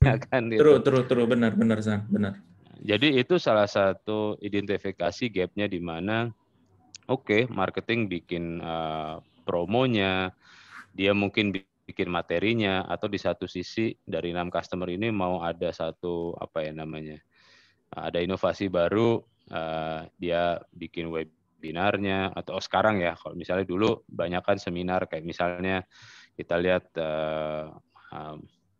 ya kan gitu. True, benar San, benar. Jadi itu salah satu identifikasi gapnya di mana oke, marketing bikin promonya, dia mungkin bikin materinya, atau di satu sisi dari 6 customer ini mau ada satu apa ya namanya, ada inovasi baru, dia bikin webinarnya, atau sekarang ya kalau misalnya dulu banyak kan seminar kayak misalnya kita lihat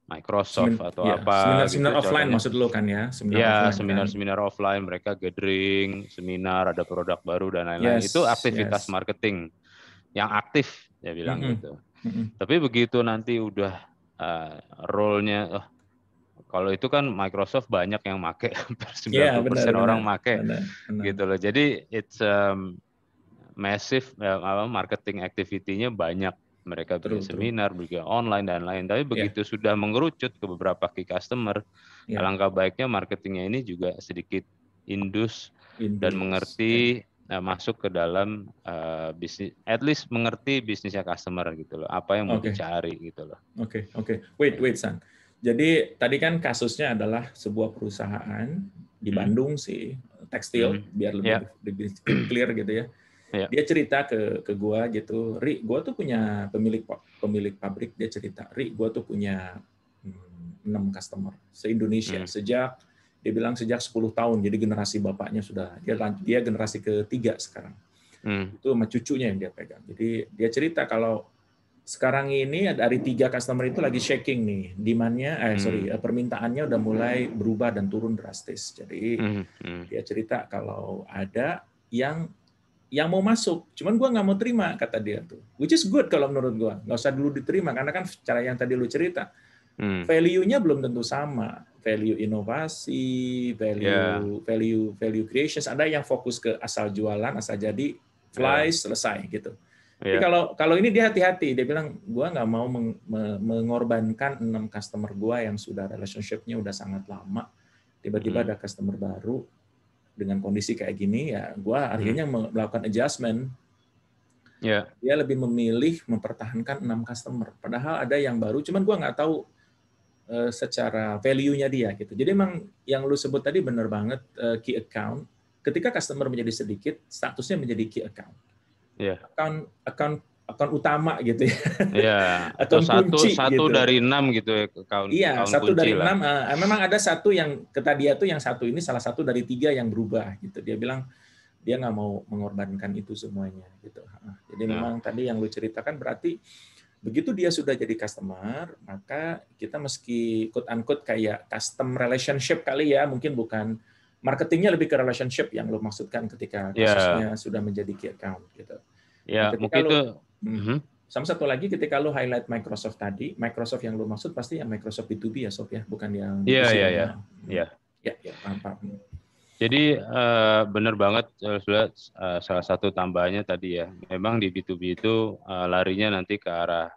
Microsoft atau apa gitu Seminar offline contohnya. maksud lo kan ya, seminar Ya, offline kan. seminar-seminar offline, mereka gathering, seminar, ada produk baru dan lain-lain. Itu aktivitas Yes. marketing yang aktif, dia bilang gitu. Tapi begitu nanti udah role-nya, kalau itu kan Microsoft banyak yang make, hampir 90% orang make, gitu loh. Jadi it's massive, marketing activity-nya banyak. Mereka bikin seminar, bikin online dan lain. Tapi begitu sudah mengerucut ke beberapa key customer, alangkah baiknya marketingnya ini juga sedikit indus dan mengerti, masuk ke dalam bisnis, at least mengerti bisnisnya customer gitu loh, apa yang mau dicari gitu loh. Oke. Wait San. Jadi tadi kan kasusnya adalah sebuah perusahaan di Bandung sih, tekstil, biar lebih clear gitu ya. Dia cerita ke gua gitu, Ri, gua tuh punya pemilik pabrik, dia cerita, Ri, gua tuh punya 6 customer se-Indonesia dia bilang sejak 10 tahun, jadi generasi bapaknya sudah, dia generasi ketiga sekarang. Itu sama cucunya yang dia pegang. Jadi dia cerita kalau sekarang ini dari 3 customer itu lagi shaking nih, permintaannya udah mulai berubah dan turun drastis. Jadi dia cerita kalau ada yang mau masuk, cuman gua nggak mau terima, kata dia tuh. Which is good kalau menurut gua, nggak usah dulu diterima, karena kan cara yang tadi lu cerita, value-nya belum tentu sama, value inovasi, value creation. Ada yang fokus ke asal jualan, asal jadi, selesai gitu. Jadi kalau ini dia hati-hati, dia bilang gua nggak mau mengorbankan 6 customer gua yang sudah relationship-nya udah sangat lama, tiba-tiba ada customer baru dengan kondisi kayak gini, ya gua akhirnya melakukan adjustment. Dia lebih memilih mempertahankan 6 customer, padahal ada yang baru, cuman gua nggak tahu secara value-nya dia gitu. Jadi emang yang lu sebut tadi benar banget, key account. Ketika customer menjadi sedikit, statusnya menjadi key account. Account utama gitu ya. Iya. Atau satu gitu. Dari 6 gitu ya, account satu kunci dari lah. 6. Memang ada satu yang kata dia tuh, yang satu ini salah satu dari 3 yang berubah gitu. Dia bilang dia nggak mau mengorbankan itu semuanya gitu. Jadi memang tadi yang lu ceritakan berarti begitu dia sudah jadi customer, maka kita meski quote unquote kayak custom relationship kali ya, mungkin bukan marketingnya, lebih ke relationship yang lo maksudkan ketika kasusnya sudah menjadi key account gitu. Ya, mungkin itu. Sama satu lagi, ketika lo highlight Microsoft tadi, Microsoft yang lo maksud pasti yang Microsoft B2B ya Sob ya, bukan yang B2C. Iya. Paham. Jadi benar banget, salah satu tambahannya tadi ya, memang di B2B itu larinya nanti ke arah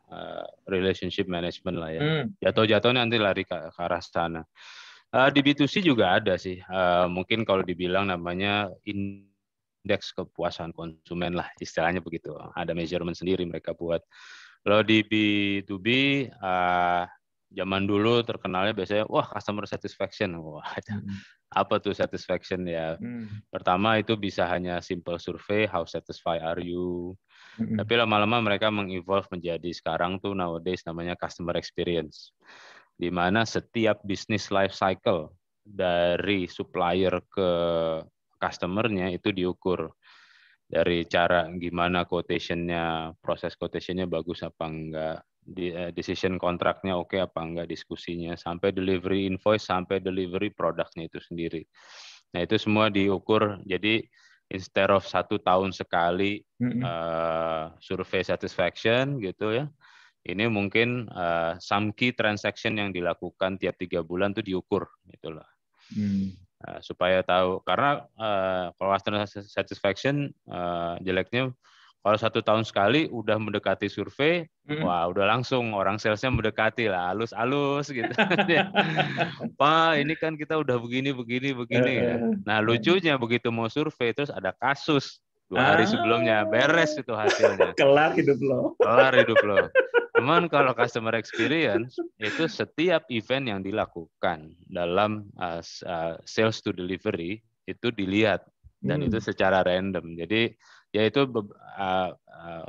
relationship management lah ya. Jatuh-jatuhnya nanti lari ke arah sana. Di B2C juga ada sih, mungkin kalau dibilang namanya indeks kepuasan konsumen lah, istilahnya begitu. Ada measurement sendiri mereka buat. Kalau di B2B, zaman dulu terkenalnya biasanya, wah customer satisfaction. Wah, apa tuh satisfaction ya? Pertama itu bisa hanya simple survey, how satisfied are you? Tapi lama-lama mereka mengevolve menjadi sekarang tuh nowadays namanya customer experience, di mana setiap business life cycle dari supplier ke customer-nya itu diukur dari cara gimana quotation-nya, proses quotation-nya bagus apa enggak, decision kontraknya oke apa enggak, diskusinya, sampai delivery invoice, sampai delivery produknya itu sendiri. Nah itu semua diukur. Jadi instead of 1 tahun sekali survei satisfaction gitu ya, ini mungkin some key transaction yang dilakukan tiap 3 bulan tuh diukur gitu loh. Supaya tahu, karena kalau customer satisfaction jeleknya kalau 1 tahun sekali udah mendekati survei, wah udah langsung orang salesnya mendekati lah, halus gitu. Pak ini kan kita udah begini ya. Nah lucunya begitu mau survei terus ada kasus 2 hari sebelumnya, beres itu hasilnya. Kelar hidup lo. Cuman kalau customer experience itu setiap event yang dilakukan dalam sales to delivery itu dilihat dan itu secara random. Jadi ya itu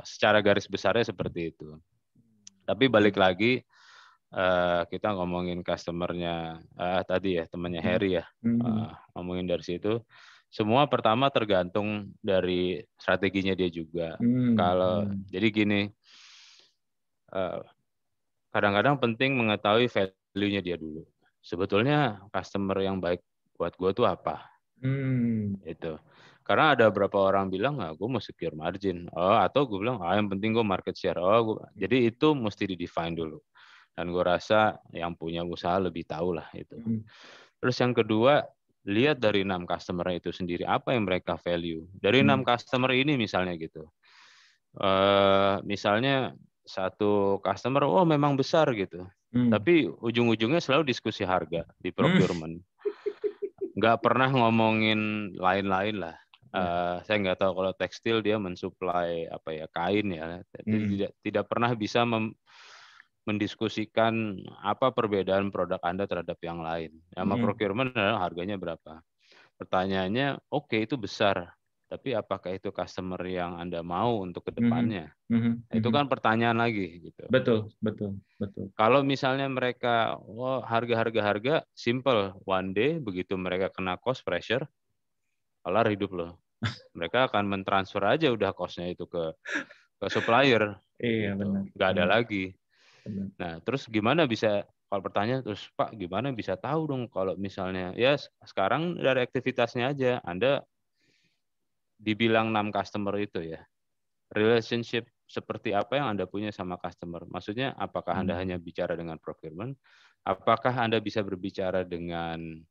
secara garis besarnya seperti itu. Tapi balik lagi kita ngomongin customernya tadi ya temannya Harry ya, ngomongin dari situ. Semua pertama tergantung dari strateginya dia juga. Kalau jadi gini, kadang-kadang penting mengetahui value-nya dia dulu. Sebetulnya customer yang baik buat gue tuh apa? Itu. Karena ada beberapa orang bilang, gue mau secure margin. Atau gue bilang, yang penting gue market share. Jadi itu mesti di-define dulu. Dan gue rasa yang punya usaha lebih tahu lah itu. Terus yang kedua, lihat dari 6 customer itu sendiri, apa yang mereka value. Dari 6 customer ini misalnya gitu. Misalnya satu customer, memang besar gitu. Tapi ujung-ujungnya selalu diskusi harga di procurement. Nggak pernah ngomongin lain-lain lah. Saya nggak tahu kalau tekstil dia mensuplai kain ya. Tidak pernah bisa mendiskusikan apa perbedaan produk Anda terhadap yang lain. Sama procurement adalah harganya berapa. Pertanyaannya, itu besar. Tapi apakah itu customer yang Anda mau untuk ke depannya? Itu kan pertanyaan lagi gitu. Betul. Kalau misalnya mereka harga simple, one day begitu mereka kena cost pressure, kelar hidup loh. Mereka akan mentransfer aja udah cost-nya itu ke supplier. Iya, gitu. benar. Nggak ada lagi. Benar. Nah, terus gimana bisa, kalau pertanyaan terus Pak, gimana bisa tahu dong kalau misalnya, ya sekarang dari aktivitasnya aja, Anda dibilang 6 customer itu ya, relationship seperti apa yang Anda punya sama customer? Maksudnya, apakah Anda hanya bicara dengan procurement? Apakah Anda bisa berbicara dengan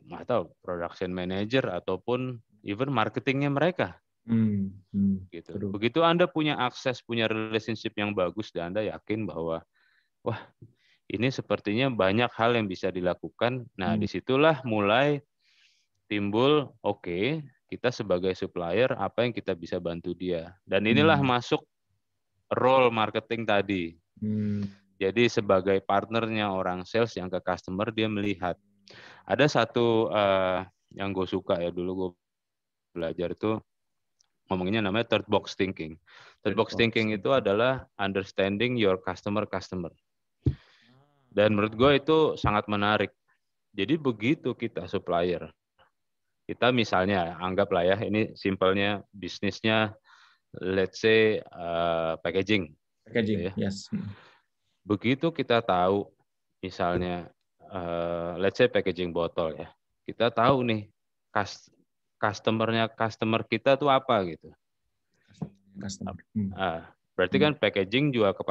atau production manager ataupun even marketingnya mereka? Gitu. Begitu Anda punya akses, punya relationship yang bagus dan Anda yakin bahwa wah, ini sepertinya banyak hal yang bisa dilakukan. Nah, disitulah mulai timbul, kita sebagai supplier, apa yang kita bisa bantu dia. Dan inilah masuk role marketing tadi. Jadi sebagai partnernya orang sales yang ke customer, dia melihat. Ada satu yang gue suka ya, dulu gue belajar itu, ngomonginnya namanya third box thinking. Third box thinking itu adalah understanding your customer. Dan menurut gue itu sangat menarik. Jadi begitu kita supplier, kita misalnya anggaplah ya, ini simpelnya bisnisnya, let's say packaging. Packaging, gitu ya. yes. Begitu kita tahu, misalnya let's say packaging botol ya, kita tahu nih customer kita tuh apa gitu. Berarti kan packaging jual ke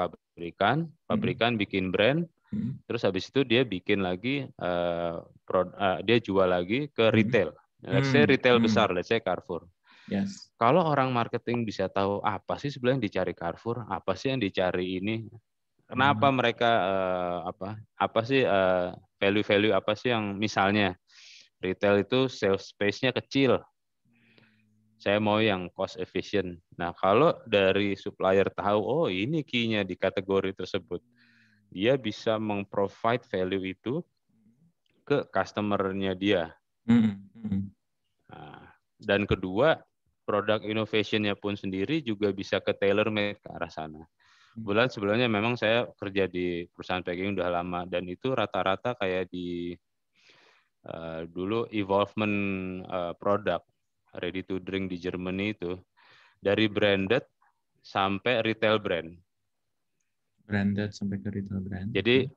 pabrikan bikin brand. Terus habis itu dia bikin lagi, dia jual lagi ke retail. Let's say retail besar, let's say Carrefour. Yes. Kalau orang marketing bisa tahu apa sih sebenarnya yang dicari Carrefour, apa sih yang dicari ini, kenapa mereka apa sih value apa sih yang misalnya retail itu sales space-nya kecil. Saya mau yang cost efficient. Nah, kalau dari supplier tahu, ini key-nya di kategori tersebut, dia bisa meng-provide value itu ke customer-nya dia. Nah, dan kedua, produk innovation-nya pun sendiri juga bisa ke tailor-made ke arah sana. Bulan sebelumnya memang saya kerja di perusahaan packing udah lama, dan itu rata-rata kayak di dulu evolvement produk, ready to drink di Germany itu, dari branded sampai retail brand. Branded sampai ke retail brand. Jadi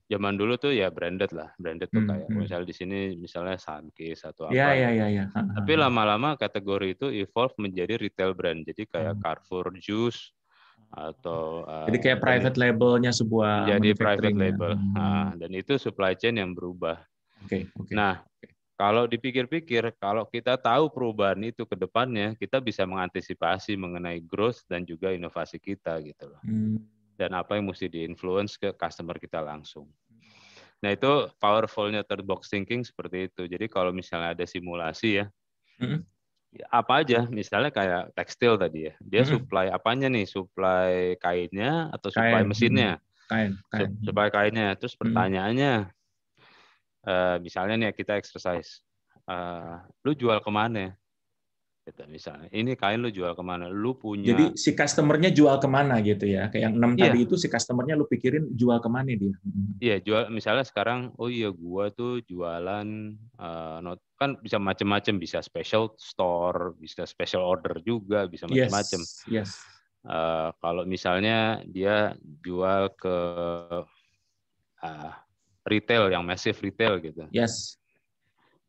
zaman dulu tuh ya branded lah. Branded tuh kayak misalnya di sini misalnya Sunkist atau apa. Iya. Tapi lama-lama kategori itu evolve menjadi retail brand. Jadi kayak Carrefour Juice atau jadi kayak private labelnya sebuah menjadi manufacturing. Private label. Dan itu supply chain yang berubah. Okay. Nah, kalau dipikir-pikir, kalau kita tahu perubahan itu ke depannya, kita bisa mengantisipasi mengenai growth dan juga inovasi kita gitu loh. Dan apa yang mesti di-influence ke customer kita langsung. Nah, itu powerful-nya third box thinking seperti itu. Jadi kalau misalnya ada simulasi ya, apa aja, misalnya kayak tekstil tadi ya, dia supply apanya nih, supply kainnya atau supply mesinnya? Kain. Supply kainnya. Terus pertanyaannya, misalnya nih kita exercise, lu jual kemana? Gitu, misalnya, ini kain lu jual kemana? Lu punya. Jadi si customernya jual kemana gitu ya? Kayak yang 6 tadi itu si customernya lu pikirin jual kemana dia? Iya, jual. Misalnya sekarang, oh iya gua tuh jualan, kan bisa macam-macam, bisa special store, bisa special order juga, bisa macam-macam. Yes. Kalau misalnya dia jual ke retail yang massive retail gitu. Yes.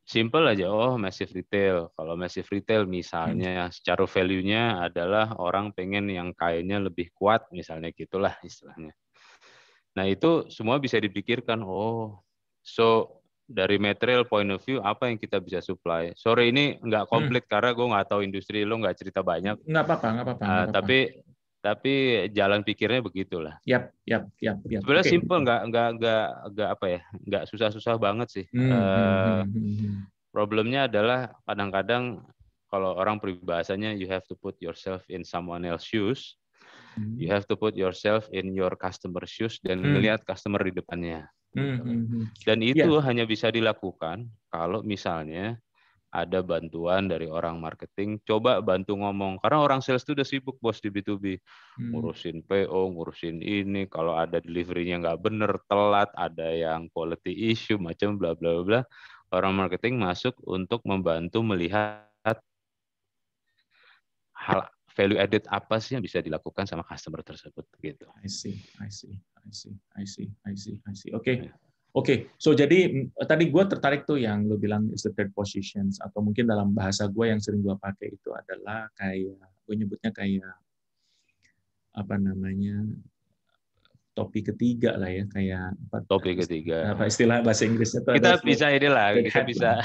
Simple aja, oh massive retail. Kalau massive retail misalnya secara value-nya adalah orang pengen yang kainnya lebih kuat, misalnya gitulah istilahnya. Nah itu semua bisa dipikirkan, oh so dari material point of view apa yang kita bisa supply. Sorry ini nggak komplit karena gue nggak tahu industri, lo nggak cerita banyak. Nggak apa-apa. Tapi jalan pikirnya begitulah. Yap. Sebenarnya simple, nggak apa ya, nggak susah-susah banget sih. Problemnya adalah kadang-kadang kalau orang peribahasanya you have to put yourself in someone else's shoes, you have to put yourself in your customer shoes dan melihat customer di depannya. Dan itu hanya bisa dilakukan kalau misalnya ada bantuan dari orang marketing, coba bantu ngomong. Karena orang sales itu udah sibuk bos di B2B. Ngurusin PO, ngurusin ini, kalau ada delivery-nya nggak bener, telat, ada yang quality issue, macam bla bla bla. Orang marketing masuk untuk membantu melihat hal value added apa sih yang bisa dilakukan sama customer tersebut gitu. I see. Oke, so jadi tadi gue tertarik tuh yang lo bilang is the third positions, atau mungkin dalam bahasa gue yang sering gue pakai itu adalah kayak, gue nyebutnya kayak apa namanya, topi ketiga lah ya, kayak topi ketiga. Apa istilah bahasa Inggrisnya tuh? Kita bisa inilah, kita bisa.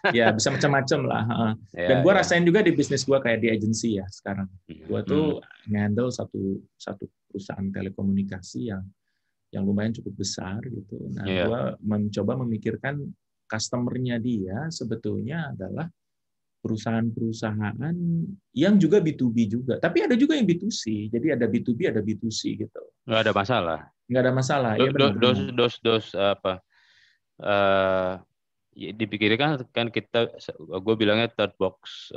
Ya bisa macam-macam lah. Dan gue rasain juga di bisnis gue kayak di agensi ya sekarang. Gue tuh nge-handle satu perusahaan telekomunikasi yang lumayan cukup besar gitu. Nah, gue mencoba memikirkan customer-nya dia sebetulnya adalah perusahaan-perusahaan yang juga B2B juga. Tapi ada juga yang B2C. Jadi ada B2B, ada B2C gitu. Nggak ada masalah. Nggak ada masalah. Iya benar. Dos apa? Dipikirkan kan kita, gue bilangnya third box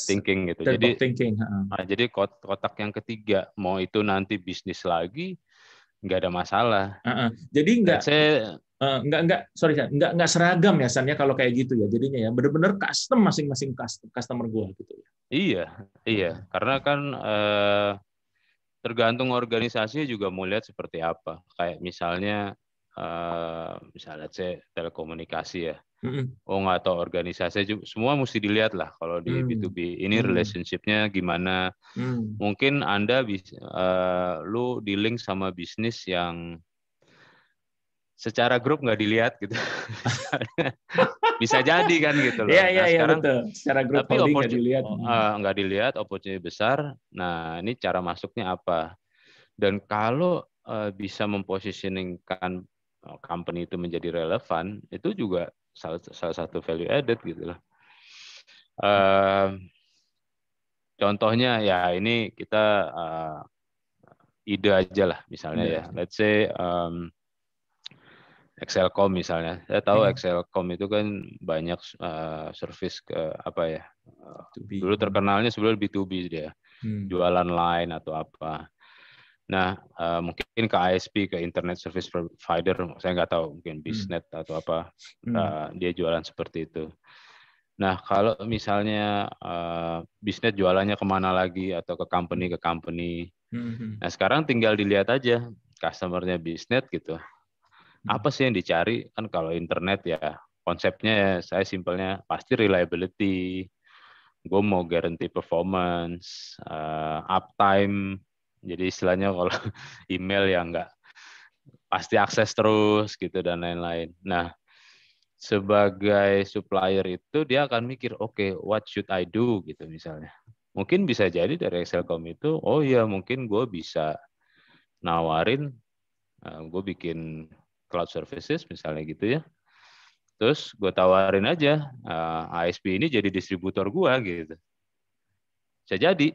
thinking gitu. Third box thinking. Jadi kotak yang ketiga, mau itu nanti bisnis lagi, nggak ada masalah. Jadi nggak seragam ya San ya kalau kayak gitu ya jadinya ya, benar-benar custom masing-masing customer gue gitu ya. Iya karena kan tergantung organisasi juga mau lihat seperti apa. Kayak misalnya telekomunikasi ya. Nggak tahu organisasi, semua mesti dilihat lah kalau di B2B. Ini relationship-nya gimana. Mungkin Anda lu di-link sama bisnis yang secara grup nggak dilihat gitu. Bisa jadi kan gitu loh. Iya betul. Secara grup tapi nggak dilihat. Nggak dilihat, opportunity besar. Nah ini cara masuknya apa? Dan kalau bisa mempositioningkan company itu menjadi relevan, itu juga salah satu value added gitu loh. Contohnya ya ini kita ide aja lah misalnya ya. Let's say Excelcom misalnya. Saya tahu Excelcom itu kan banyak service ke apa ya. Dulu terkenalnya sebelum B2B dia. Jualan line atau apa. Nah, mungkin ke ISP, ke Internet Service Provider, saya nggak tahu, mungkin Biznet atau apa, dia jualan seperti itu. Nah, kalau misalnya Biznet jualannya kemana lagi, atau ke company. Nah, sekarang tinggal dilihat aja, customer-nya Biznet gitu. Apa sih yang dicari? Kan kalau internet ya, konsepnya saya simpelnya, pasti reliability, gue mau guarantee performance, uptime. Jadi istilahnya kalau email ya nggak pasti akses terus gitu dan lain-lain. Nah, sebagai supplier itu dia akan mikir, oke, what should I do gitu misalnya. Mungkin bisa jadi dari Excelcom itu, oh ya mungkin gue bisa nawarin, gue bikin cloud services misalnya gitu ya. Terus gue tawarin aja, ISP ini jadi distributor gue gitu. Bisa jadi.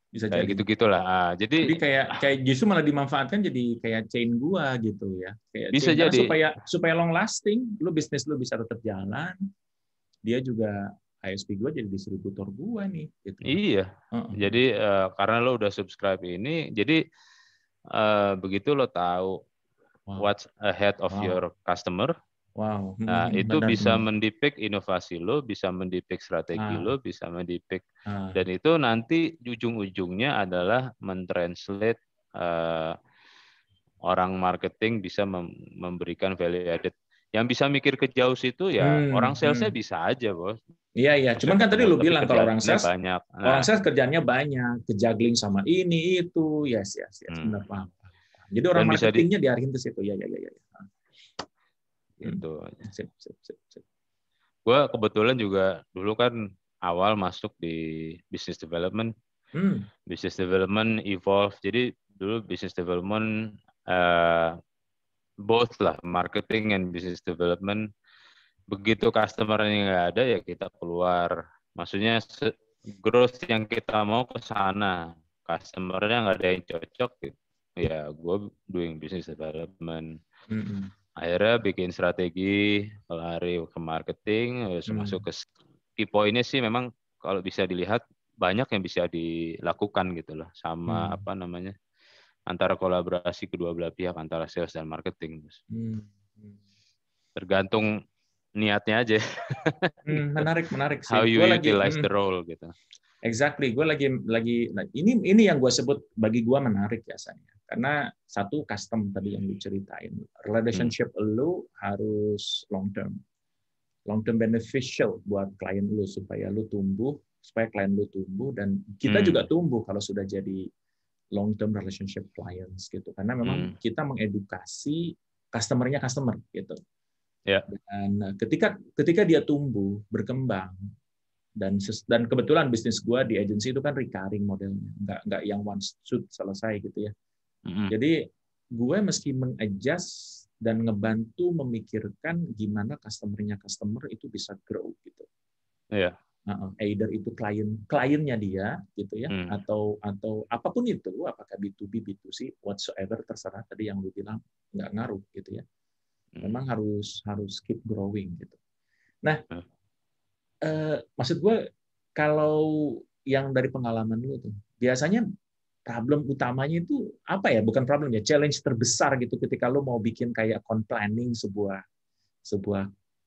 Bisa kayak jadi. Gitu-gitulah. Jadi kayak justru malah dimanfaatkan jadi kayak chain gua gitu ya. Kayak bisa chain, jadi. supaya long lasting, bisnis lu bisa tetap jalan. Dia juga ISP gua jadi distributor gua nih gitu. Iya. Jadi karena lo udah subscribe ini, jadi begitu lo tahu what's ahead of your customer. Wow. Nah, itu bisa mendepict inovasi lo, bisa mendepict strategi lo, bisa mendepict, dan itu nanti ujung-ujungnya adalah mentranslate orang marketing bisa memberikan value added. Yang bisa mikir ke jauh situ ya orang salesnya bisa aja, Bos. Iya. Cuman kan tadi lu bilang kalau orang sales banyak. Orang sales kerjanya banyak, kejuggling sama ini itu, yes, benar paham. Jadi orang marketingnya diarahin ke situ, ya. Gitu. Sip. Gue kebetulan juga dulu kan awal masuk di business development. Business development evolve. Jadi dulu business development both lah, marketing and business development. Begitu customer-nya nggak ada ya kita keluar. Maksudnya growth yang kita mau ke sana. Customer-nya nggak ada yang cocok, ya gue doing business development. Akhirnya bikin strategi, lari ke marketing, masuk ke key point-nya sih memang kalau bisa dilihat banyak yang bisa dilakukan gitu loh, sama antara kolaborasi kedua belah pihak antara sales dan marketing. Tergantung niatnya aja. Menarik sih. How you utilize the role gitu. Exactly, gue lagi ini yang gue sebut bagi gue menarik biasanya. Karena satu custom tadi yang diceritain, relationship lu harus long term beneficial buat klien lu supaya klien lu tumbuh dan kita juga tumbuh kalau sudah jadi long term relationship clients gitu. Karena memang kita mengedukasi customer gitu. Yeah. Dan ketika dia tumbuh berkembang. Dan kebetulan bisnis gue di agency itu kan recurring modelnya, nggak yang one shoot selesai gitu ya. Jadi gue mesti mengadjust dan ngebantu memikirkan gimana customer itu bisa grow gitu. Iya. Either itu kliennya dia gitu ya, atau apapun itu, apakah B2B, B2C, whatsoever terserah, tadi yang lu bilang nggak ngaruh gitu ya. Memang harus keep growing gitu. Nah. Maksud gue kalau yang dari pengalaman lu tuh biasanya problem utamanya itu apa ya? Bukan problem ya, challenge terbesar gitu ketika lu mau bikin kayak account planning sebuah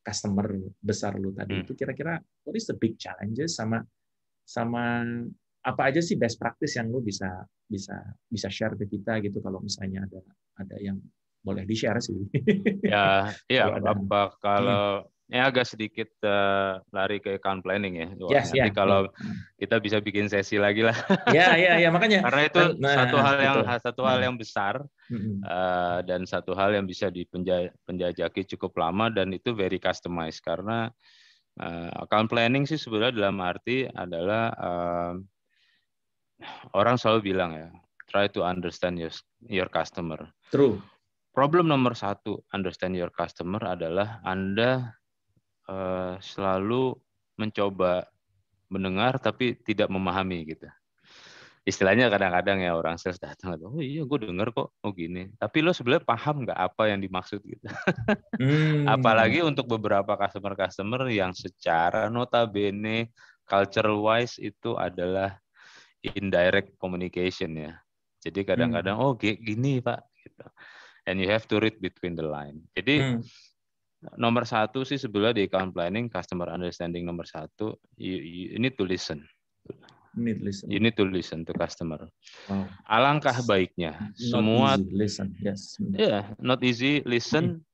customer besar lu tadi itu kira-kira what is the big challenges sama apa aja sih best practice yang lu bisa share ke kita gitu kalau misalnya ada yang boleh di-share sih. Ya, kalau agak sedikit lari ke account planning ya. Nanti kalau kita bisa bikin sesi lagi lah. Ya, makanya. Karena itu satu hal yang besar dan satu hal yang bisa dipenjajaki cukup lama dan itu very customized. Karena account planning sih sebenarnya dalam arti adalah orang selalu bilang ya, try to understand your customer. True. Problem nomor 1 understand your customer adalah Anda selalu mencoba mendengar tapi tidak memahami gitu. Istilahnya kadang-kadang ya orang sales datang, oh iya gue dengar kok, oh gini. Tapi lo sebenarnya paham nggak apa yang dimaksud gitu. Apalagi untuk beberapa customer yang secara notabene cultural wise itu adalah indirect communication ya. Jadi kadang-kadang oh gini Pak gitu. And you have to read between the line. Jadi nomor 1 sih sebenarnya di account planning, customer understanding nomor 1, you need to listen. You need to listen to customer. Wow. Alangkah baiknya semua easy. Listen, yes. Yeah, not easy, listen,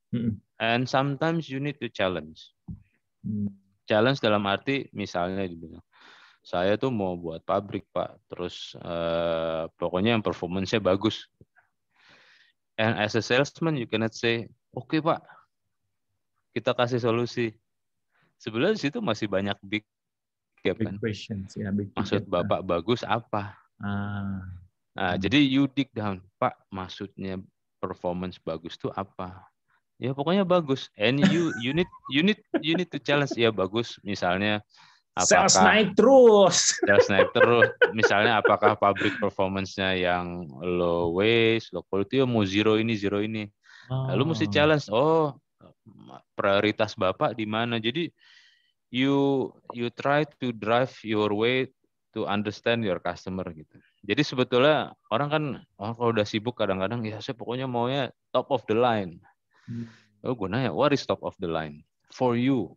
and sometimes you need to challenge. Challenge dalam arti misalnya dibilang, saya tuh mau buat pabrik Pak, terus pokoknya yang performance-nya bagus. And as a salesman you cannot say, oke Pak, kita kasih solusi. Sebenarnya di situ masih banyak big gap kan. Questions, ya, maksud Bapak bagus apa? Jadi you dig down, Pak, maksudnya performance bagus itu apa? Ya pokoknya bagus. And you need to challenge, ya bagus. Misalnya Sales naik terus. Sales naik terus. Misalnya apakah pabrik performance-nya yang low waste, low quality, mau zero ini. Lalu mesti challenge, prioritas Bapak di mana. Jadi you try to drive your way to understand your customer gitu. Jadi sebetulnya orang kan kalau udah sibuk kadang-kadang ya saya pokoknya maunya top of the line. Gue nanya, what is top of the line for you?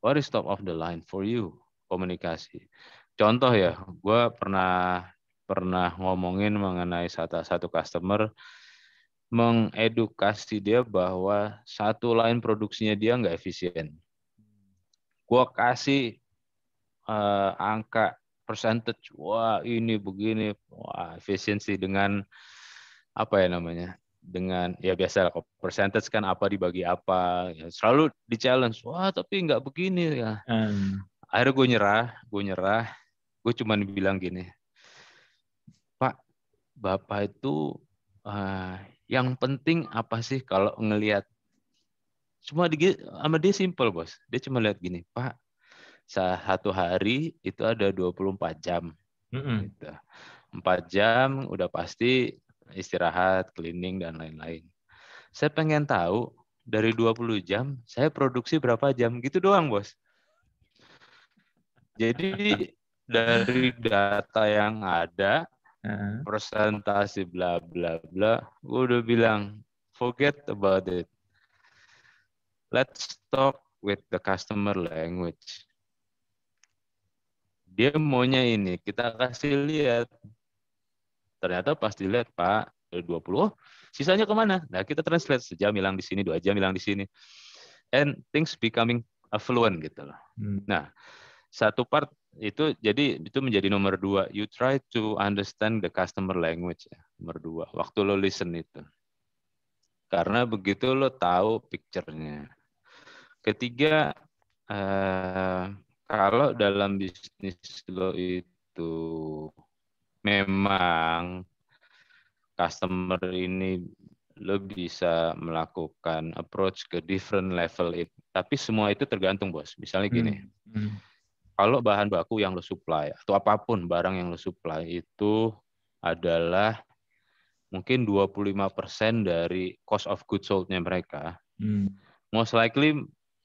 What is top of the line for you? Komunikasi. Contoh ya, gue pernah ngomongin mengenai satu customer, mengedukasi dia bahwa satu line produksinya dia nggak efisien. Gue kasih angka percentage, wah ini begini, wah efisiensi dengan apa ya namanya, dengan ya biasa percentage kan apa dibagi apa, ya, selalu di challenge, wah tapi nggak begini ya. Akhirnya gue nyerah, gue cuma bilang gini, Pak, Bapak itu yang penting apa sih kalau ngelihat, sama dia simple bos, dia cuma lihat gini, Pak, satu hari itu ada 24 jam. Gitu. 4 jam udah pasti istirahat, cleaning, dan lain-lain. Saya pengen tahu dari 20 jam, saya produksi berapa jam. Gitu doang, bos. Jadi dari data yang ada, presentasi bla bla bla, gue udah bilang, forget about it. Let's talk with the customer language. Dia maunya ini, kita kasih lihat. Ternyata pas dilihat, Pak, 20, sisanya kemana? Nah, kita translate, sejam hilang di sini, 2 jam hilang di sini. And things becoming affluent gitu loh. Nah, satu part itu, jadi itu menjadi nomor 2. You try to understand the customer language. Ya. Nomor 2, waktu lo listen itu. Karena begitu lo tahu picture-nya. Ketiga, kalau dalam bisnis lo itu memang customer ini lo bisa melakukan approach ke different level itu, tapi semua itu tergantung bos. Misalnya gini, kalau bahan baku yang lo supply atau apapun barang yang lo supply itu adalah mungkin 25% dari cost of goods sold-nya mereka, most likely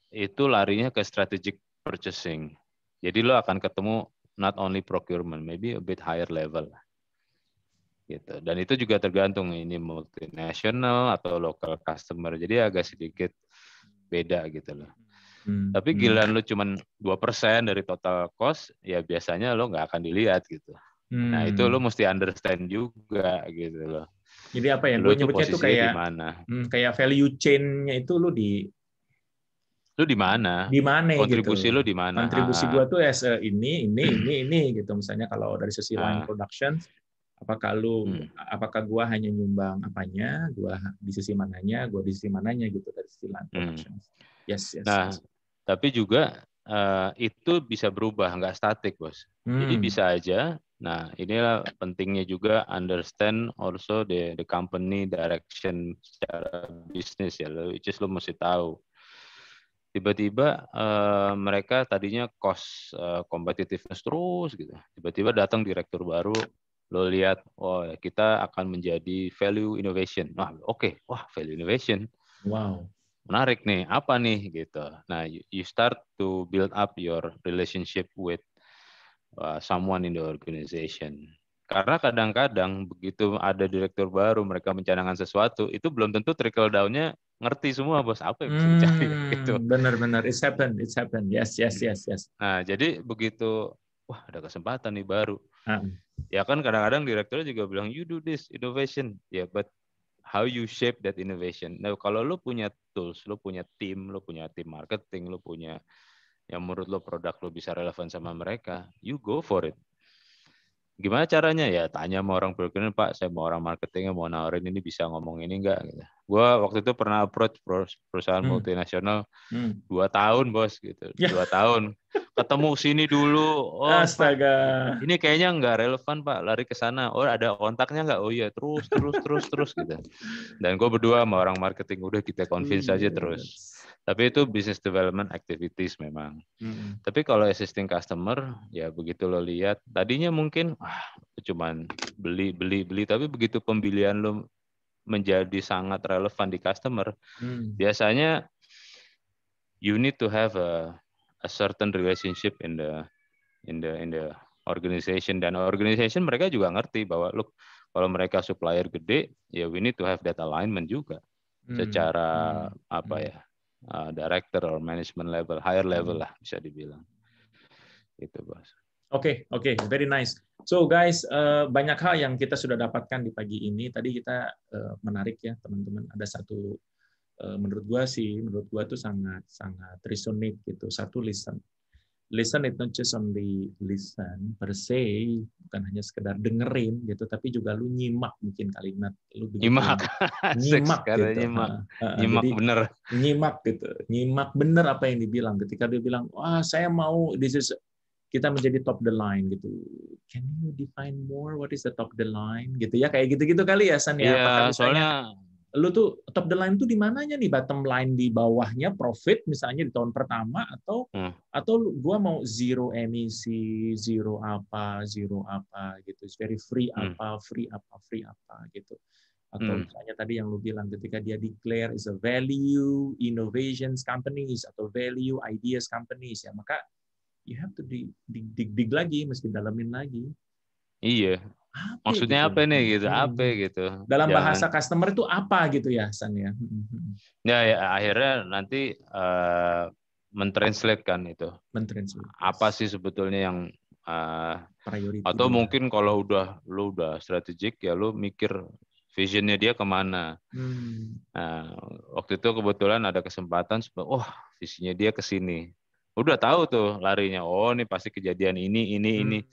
itu larinya ke strategic purchasing. Jadi lo akan ketemu not only procurement, maybe a bit higher level. Gitu. Dan itu juga tergantung ini multinational atau local customer. Jadi agak sedikit beda gitu loh. Tapi giliran lo cuma 2% dari total cost, ya biasanya lo nggak akan dilihat gitu. Nah itu lo mesti understand juga gitu loh. Jadi apa ya? Gue nyebutnya itu kayak kayak value chain-nya itu lo di mana? Di mana kontribusi gitu. lo di mana? Kontribusi gue tuh ini gitu. Misalnya kalau dari sisi line production, apakah gua hanya nyumbang apanya, gua di sisi mananya, gua di sisi mananya gitu dari sisi line production. Yes. Tapi juga itu bisa berubah, nggak statik bos. Jadi bisa aja. Nah inilah pentingnya juga understand also the company direction secara bisnis ya, which is lo mesti tahu. Tiba-tiba mereka tadinya cost competitiveness terus gitu. Tiba-tiba datang direktur baru, lo lihat, kita akan menjadi value innovation. Nah, oke. Wah, value innovation. Wow. Menarik nih, apa nih gitu. Nah, you start to build up your relationship with someone in the organization. Karena kadang-kadang begitu ada direktur baru, mereka mencanangkan sesuatu, itu belum tentu trickle down-nya ngerti semua bos apa yang bisa dicari gitu. Benar, it's happened. Yes. Nah, jadi begitu, wah ada kesempatan nih baru. Ya kan kadang-kadang direkturnya juga bilang you do this innovation, ya, but how you shape that innovation. Nah, kalau lo punya tools, lo punya tim marketing, lo punya yang menurut lo produk lo bisa relevan sama mereka, you go for it. Gimana caranya? Ya tanya sama orang procurement, Pak, saya mau orang marketingnya mau nawarin ini, bisa ngomong ini enggak? Gitu. Gue waktu itu pernah approach perusahaan multinasional 2 tahun bos gitu, 2 tahun ketemu sini dulu. Astaga. Pak, ini kayaknya nggak relevan Pak, lari ke sana. Oh ada kontaknya nggak? Oh iya, terus gitu. Dan gue berdua sama orang marketing, udah kita convince aja terus. Tapi itu business development activities memang. Tapi kalau existing customer, ya begitu lo lihat, tadinya mungkin cuman beli, tapi begitu pembelian lo menjadi sangat relevan di customer, biasanya you need to have a certain relationship in the organization, dan organization mereka juga ngerti bahwa look, kalau mereka supplier gede, ya we need to have that alignment juga secara director or management level, higher level lah bisa dibilang. Itu, Bos. Oke, very nice. So guys, banyak hal yang kita sudah dapatkan di pagi ini. Tadi kita menarik ya teman-teman. Ada satu menurut gua tuh sangat resonate gitu. Satu, listen it not just only listen per se, bukan hanya sekedar dengerin gitu, tapi juga lu nyimak mungkin kalimat lu begitu. Nyimak gitu. Nyimak jadi, bener. Nyimak gitu. Nyimak bener apa yang dibilang. Ketika dia bilang, "Wah, saya mau kita menjadi top the line gitu. Can you define more what is the top the line?" gitu ya. Kayak gitu-gitu kali ya, San ya. Iya, soalnya lu tuh top the line tuh di mananya nih? Bottom line di bawahnya profit misalnya di tahun pertama, atau gua mau zero emisi, zero apa gitu. It's very free apa gitu. Atau misalnya tadi yang lu bilang ketika dia declare is a value innovations companies atau value ideas companies ya, maka you have to dig lagi, mesti dalamin lagi. Iya. Maksudnya gitu? Apa nih gitu? Apa gitu? Dalam bahasa customer itu apa gitu ya, San ya? Ya, akhirnya nanti mentranslate kan itu. Apa sih sebetulnya yang priority? Atau mungkin kalau lu udah strategik ya lu mikir visionnya dia kemana. Nah, waktu itu kebetulan ada kesempatan, visinya dia ke sini. Udah tahu tuh larinya. Oh, ini pasti kejadian ini.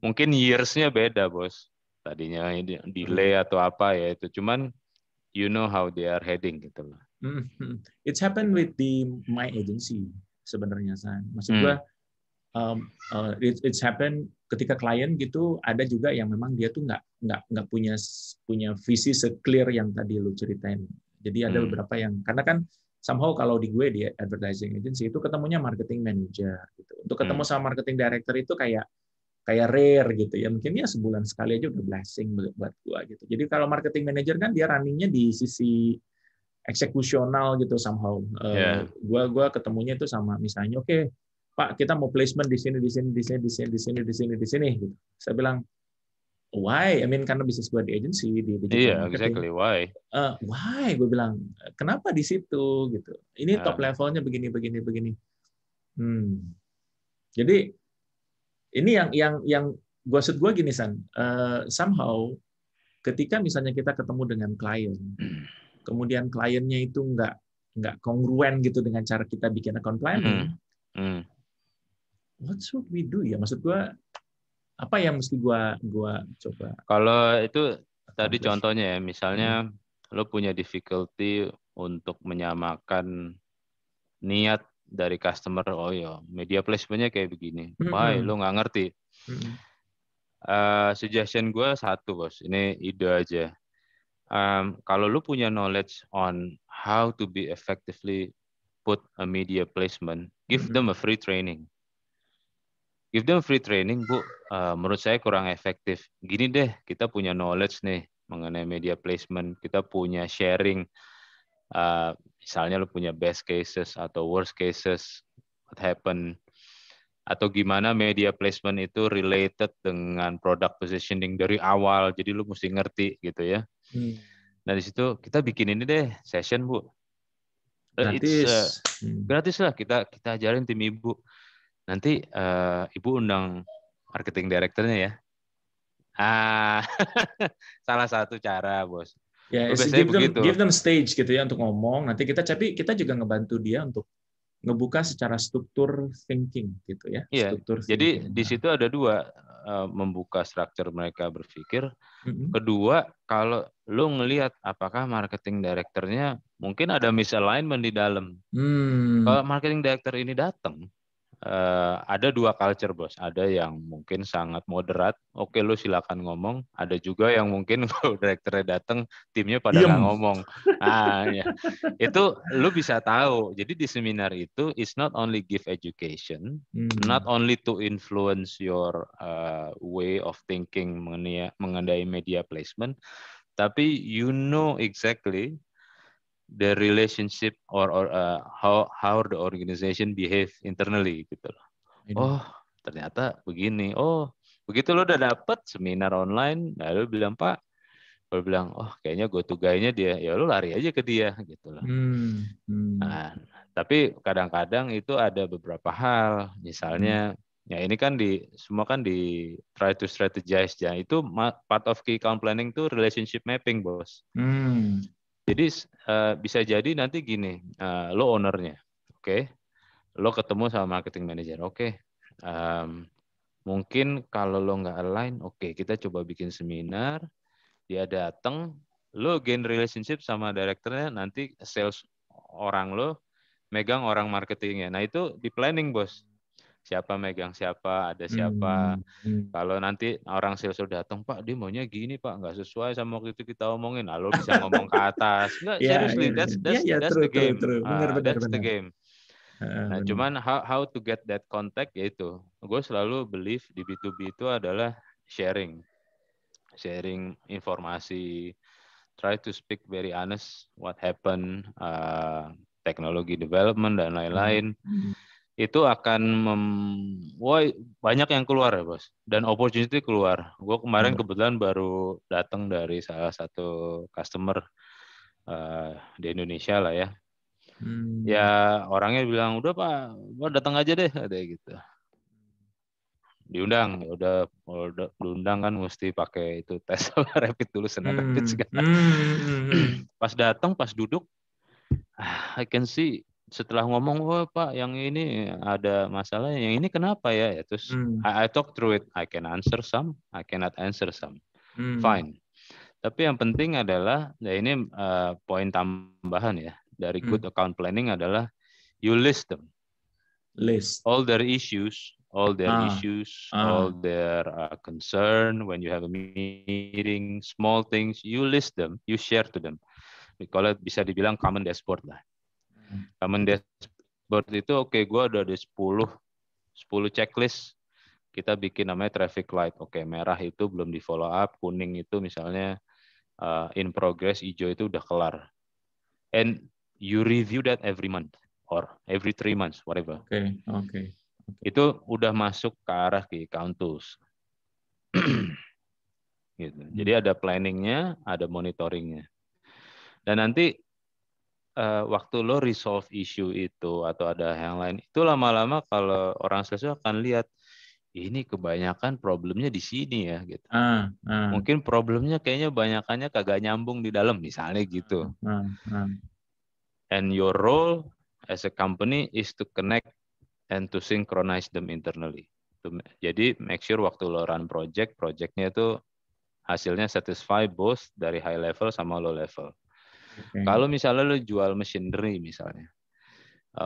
Mungkin years-nya beda, Bos. Tadinya delay atau apa ya itu. Cuman you know how they are heading gitu loh. It's happened with my agency sebenarnya, San. Maksud gua it's happened ketika klien gitu, ada juga yang memang dia tuh nggak punya visi se-clear yang tadi lu ceritain. Jadi ada beberapa yang, karena kan somehow kalau di gue di advertising agency itu ketemunya marketing manager gitu. Untuk ketemu sama marketing director itu kayak rare gitu ya, mungkin ya sebulan sekali aja udah blessing buat gua gitu. Jadi kalau marketing manager kan dia runningnya di sisi eksekusional gitu somehow. Gua ketemunya itu sama misalnya, oke, Pak, kita mau placement di sini gitu. Saya bilang, why? I mean, karena bisnis gua di agency, di digital marketing. Exactly, why? Why? Gue bilang, kenapa di situ gitu. Ini top levelnya begini. Jadi ini yang maksud gue gini, San, somehow ketika misalnya kita ketemu dengan klien, kemudian kliennya itu nggak kongruen gitu dengan cara kita bikin account planning, what should we do ya? Maksud gue apa yang mesti gue coba? Kalau itu tadi contohnya ya, misalnya lo punya difficulty untuk menyamakan niat dari customer, oh ya media placement-nya kayak begini, why lo nggak ngerti. Suggestion gue satu, Bos, ini ide aja. Kalau lo punya knowledge on how to be effectively put a media placement, give them a free training. Give them free training, Bu. Menurut saya kurang efektif. Gini deh, kita punya knowledge nih mengenai media placement, kita punya sharing. Misalnya lo punya best cases atau worst cases, what happen, atau gimana media placement itu related dengan product positioning dari awal, jadi lo mesti ngerti gitu ya. Nah di situ kita bikin ini deh session, Bu. Gratis lah, kita ajarin tim Ibu. Nanti Ibu undang marketing director-nya ya. Salah satu cara, Bos. Ya, give them stage gitu ya untuk ngomong. Nanti kita juga ngebantu dia untuk ngebuka secara struktur thinking gitu ya. Iya. Jadi di situ ada dua, membuka struktur mereka berpikir. Kedua, kalau lo ngelihat apakah marketing director-nya mungkin ada misalignment di dalam. Kalau marketing director ini datang, ada dua culture, bos. Ada yang mungkin sangat moderat. Oke, lu silakan ngomong. Ada juga yang mungkin kalau direkturnya datang, timnya pada nggak ngomong. Nah, ya. Itu lu bisa tahu. Jadi di seminar itu it's not only give education, not only to influence your way of thinking mengenai media placement, tapi you know exactly the relationship or how the organization behave internally gitu loh. Oh, ternyata begini. Oh, begitu lo udah dapet seminar online, lalu bilang, Pak, lo bilang, oh kayaknya go to guy-nya dia, ya lo lari aja ke dia gitu loh. Nah, tapi kadang-kadang itu ada beberapa hal, misalnya ya ini kan semua kan di try to strategize ya. Itu part of key account planning tuh relationship mapping, bos. Jadi bisa jadi nanti gini, lo ownernya, oke, lo ketemu sama marketing manager, oke, mungkin kalau lo nggak align, oke, kita coba bikin seminar, dia datang, lo gain relationship sama direkturnya, nanti sales orang lo megang orang marketingnya, nah itu di planning, bos. Siapa megang siapa, ada siapa. Kalau nanti orang sales udah datang, Pak, dia maunya gini, Pak, nggak sesuai sama waktu itu kita omongin. Lalu bisa ngomong ke atas. Nggak, seriously, that's the game. That's the game. Nah, cuman how to get that contact, yaitu gue selalu believe di B2B itu adalah sharing informasi, try to speak very honest what happened, teknologi development dan lain-lain. Itu akan banyak yang keluar ya, bos, dan opportunity keluar. Gue kemarin kebetulan baru datang dari salah satu customer di Indonesia lah ya. Ya orangnya bilang, udah Pak, datang aja deh, ada gitu. Diundang, ya udah diundang kan mesti pakai itu tes rapid dulu, rapid segala. Pas datang, pas duduk, I can see setelah ngomong, oh Pak, yang ini ada masalah, yang ini kenapa ya? Terus I talk through it, I can answer some, I cannot answer some, fine. Tapi yang penting adalah, ya ini poin tambahan ya dari good account planning adalah you list them, all their issues, all their concern when you have a meeting, small things, you list them, you share to them. Kalau bisa dibilang common dashboard lah. Common dashboard itu oke, gue ada 10 checklist. Kita bikin namanya traffic light. Oke, merah itu belum di follow up, kuning itu misalnya in progress, hijau itu udah kelar. And you review that every month or every 3 months, whatever. Okay. Itu udah masuk ke arah key account tools. Gitu. Jadi ada planningnya, ada monitoringnya. Dan nanti waktu lo resolve issue itu atau ada yang lain, itu lama-lama kalau orang sales akan lihat, ini kebanyakan problemnya di sini ya gitu. Mungkin problemnya kayaknya banyakannya kagak nyambung di dalam, misalnya gitu. And your role as a company is to connect and to synchronize them internally. Jadi make sure waktu lo run projectnya itu hasilnya satisfy both dari high level sama low level. Kalau misalnya lo jual machinery misalnya,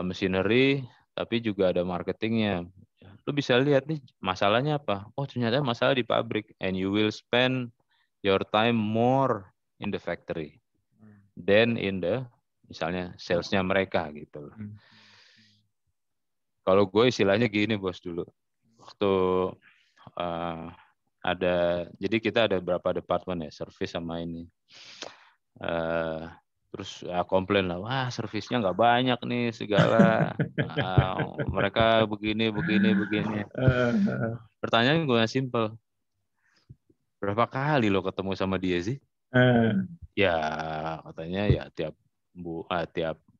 machinery tapi juga ada marketingnya, lo bisa lihat nih masalahnya apa. Oh ternyata masalah di pabrik, and you will spend your time more in the factory than in the misalnya salesnya mereka gitu. Kalau gue istilahnya gini, bos, dulu waktu jadi kita ada berapa departemen ya, service sama ini. Terus komplain lah, wah servisnya nggak banyak nih segala, mereka begini. Pertanyaan gue simple, berapa kali lo ketemu sama dia sih? Ya katanya ya tiap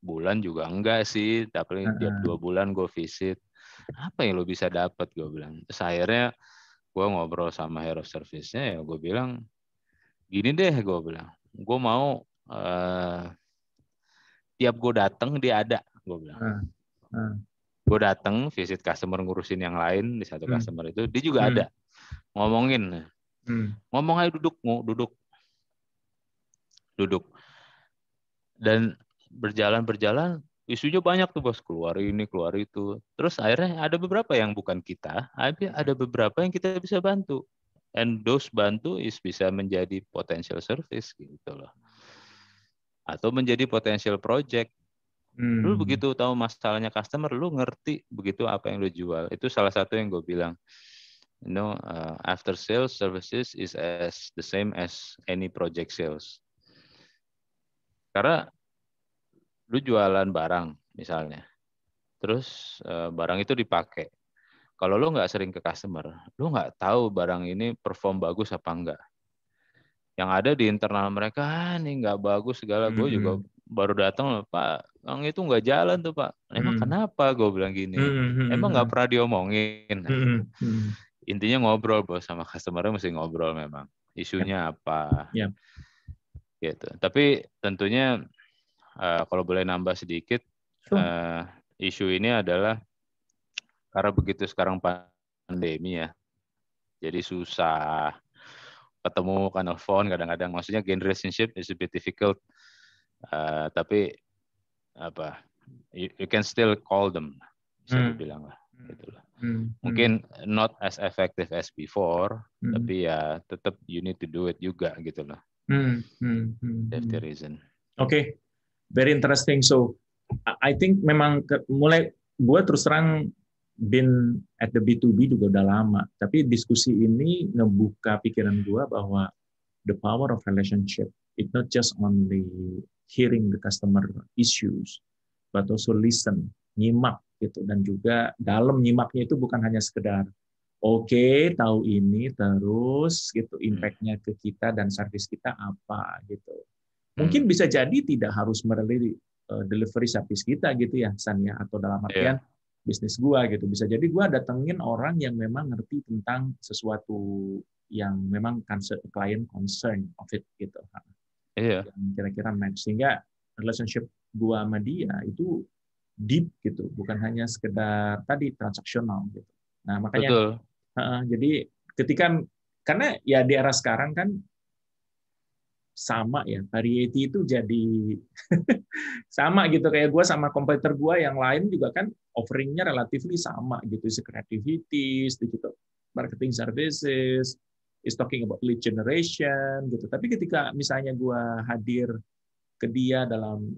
bulan juga enggak sih, tapi tiap 2 bulan gue visit. Apa yang lo bisa dapat, gue bilang. Terus akhirnya gue ngobrol sama head of service-nya, ya gue bilang gini deh, gue bilang, gue mau tiap gue datang dia ada, gue bilang. Gue datang visit customer, ngurusin yang lain di satu customer itu, dia juga ada, ngomongin, ngomong aja, duduk, dan berjalan isunya banyak tuh bos, keluar ini, keluar itu. Terus akhirnya ada beberapa yang bukan kita, ada beberapa yang kita bisa bantu. And those bantu bisa menjadi potential service gitu loh. Atau menjadi potential project. Lu begitu tahu masalahnya customer, lu ngerti begitu apa yang lu jual. Itu salah satu yang gue bilang. After sales services is as the same as any project sales. Karena lu jualan barang misalnya, terus barang itu dipakai. Kalau lu nggak sering ke customer, lu nggak tahu barang ini perform bagus apa enggak. Yang ada di internal mereka, nih nggak bagus segala. Gue juga baru datang, Pak, yang itu nggak jalan tuh Pak. Emang kenapa? Gue bilang gini. Emang nggak pernah diomongin. Intinya ngobrol bos, sama customer-nya mesti ngobrol memang. Isunya apa. Gitu. Tapi tentunya kalau boleh nambah sedikit, isu ini adalah karena begitu sekarang pandemi ya, jadi susah ketemu kan telepon kadang-kadang. Maksudnya gain relationship is a bit difficult, tapi apa, you can still call them, bisa dibilang lah, gitulah. Mungkin not as effective as before, tapi ya tetap you need to do it juga gitu loh. Safety reason. Okay, very interesting. So I think memang mulai gue terus terang been at the B2B juga udah lama, tapi diskusi ini ngebuka pikiran gue bahwa the power of relationship, it not just only hearing the customer issues, but also listen, nyimak gitu, dan juga dalam nyimaknya itu bukan hanya sekedar oke, tahu ini terus gitu impact-nya ke kita dan service kita apa gitu. Mungkin bisa jadi tidak harus merely delivery service kita gitu ya, San ya, atau dalam artian bisnis gua gitu. Bisa jadi gua datengin orang yang memang ngerti tentang sesuatu yang memang client concern of it gitu. Yang kira-kira match, sehingga relationship gua sama dia itu deep gitu, bukan hanya sekedar tadi transaksional gitu. Nah, makanya jadi ketika, karena ya di era sekarang kan sama ya, variety itu jadi sama gitu, kayak gue sama kompetitor gue yang lain juga kan offeringnya relatively sama gitu, creativity, digital marketing services, is talking about lead generation gitu. Tapi ketika misalnya gue hadir ke dia dalam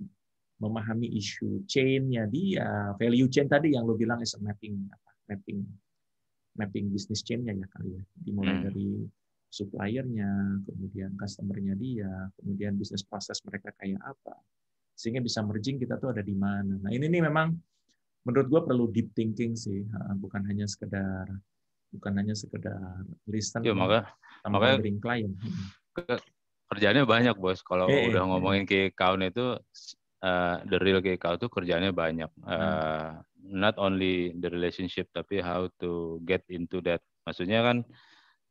memahami isu chain-nya dia, value chain tadi yang lo bilang is a mapping business chain-nya ya kali ya, dimulai dari supplier-nya, kemudian customer-nya dia, kemudian bisnis proses mereka kayak apa, sehingga bisa merging kita tuh ada di mana. Nah ini nih memang menurut gue perlu deep thinking sih, bukan hanya sekedar listen sama ordering klien. Kerjanya banyak bos, kalau udah ngomongin key account itu, the real key account itu kerjanya banyak. Not only the relationship, tapi how to get into that. Maksudnya kan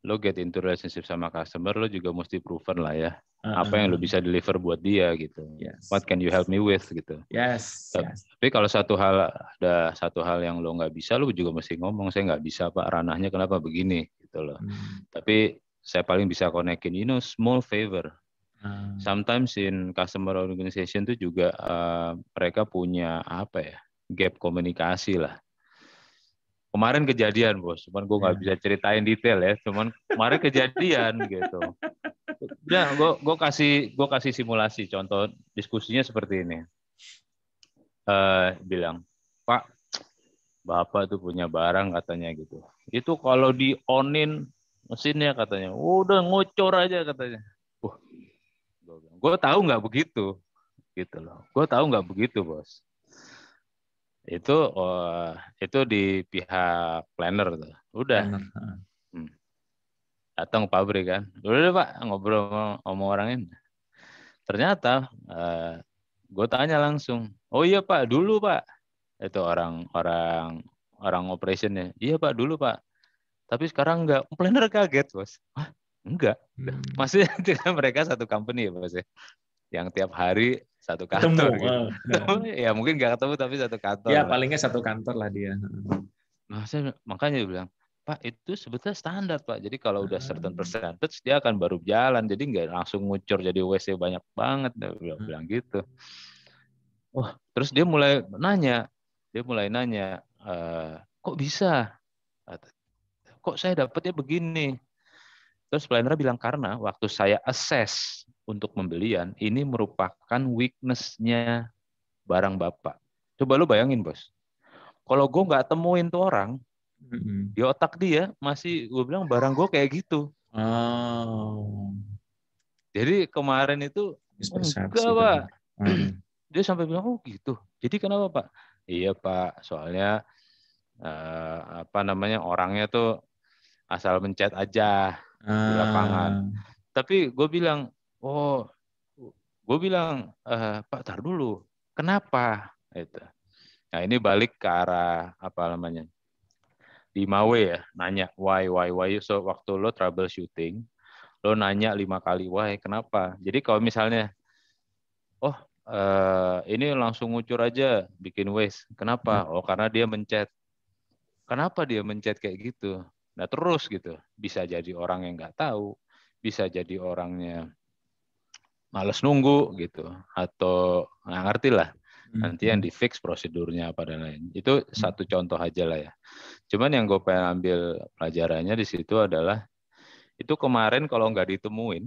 lo get into relationship sama customer, lo juga mesti proven lah ya. Apa yang lo bisa deliver buat dia gitu. What can you help me with gitu. Tapi kalau ada satu hal yang lo nggak bisa, lo juga mesti ngomong, saya nggak bisa Pak, ranahnya kenapa begini gitu loh. Tapi saya paling bisa konekin, small favor. Sometimes in customer organization itu juga mereka punya gap komunikasi lah. Kemarin kejadian bos, cuman gue nggak bisa ceritain detail ya, cuman kemarin kejadian gitu. Udah, gue kasih simulasi, contoh diskusinya seperti ini. Bilang, Pak, Bapak tuh punya barang katanya gitu. Itu kalau di onin mesinnya katanya, udah ngocor aja katanya. Gue tahu nggak begitu, gitu loh. Gue tahu nggak begitu bos. Itu di pihak planner tuh. Udah. Datang pabrik kan. Udah Pak, ngobrol sama orang ini. Ternyata gue tanya langsung. Oh iya Pak, dulu Pak. Itu orang operationnya. Iya Pak, dulu Pak. Tapi sekarang enggak. Planner kaget bos. Hah? Enggak. Maksudnya mereka satu company ya bos ya. Yang tiap hari satu kantor gitu. Ya mungkin nggak ketemu tapi satu kantor. Ya palingnya satu kantor lah dia. Nah, makanya dia bilang, Pak itu sebetulnya standar Pak. Jadi kalau udah certain percentage dia akan baru jalan. Jadi nggak langsung ngucur jadi WC banyak banget. Dia bilang gitu. Terus dia mulai nanya, kok bisa? Kok saya dapatnya begini? Terus planner bilang, karena waktu saya assess untuk pembelian, ini merupakan weakness-nya barang Bapak. Coba lu bayangin, Bos. Kalau gue nggak temuin tuh orang, di otak dia masih, gue bilang barang gue kayak gitu. Jadi kemarin itu, enggak Pak. Dia sampai bilang, oh gitu. Jadi kenapa Pak? Iya Pak, soalnya orangnya tuh asal mencet aja di lapangan. Tapi gue bilang, Pak, tar dulu, kenapa? Itu. Nah ini balik ke arah di Mawe ya, nanya why. So waktu lo troubleshooting, lo nanya 5 kali why, kenapa? Jadi kalau misalnya, ini langsung ngucur aja, bikin waste. Kenapa? Karena dia mencet. Kenapa dia mencet kayak gitu? Nah terus gitu, bisa jadi orang yang nggak tahu, bisa jadi orangnya males nunggu gitu, atau nggak ngerti lah. Nanti yang di fix prosedurnya apa dan lain. Itu satu contoh aja lah ya. Cuman yang gue pengen ambil pelajarannya di situ adalah, itu kemarin kalau nggak ditemuin,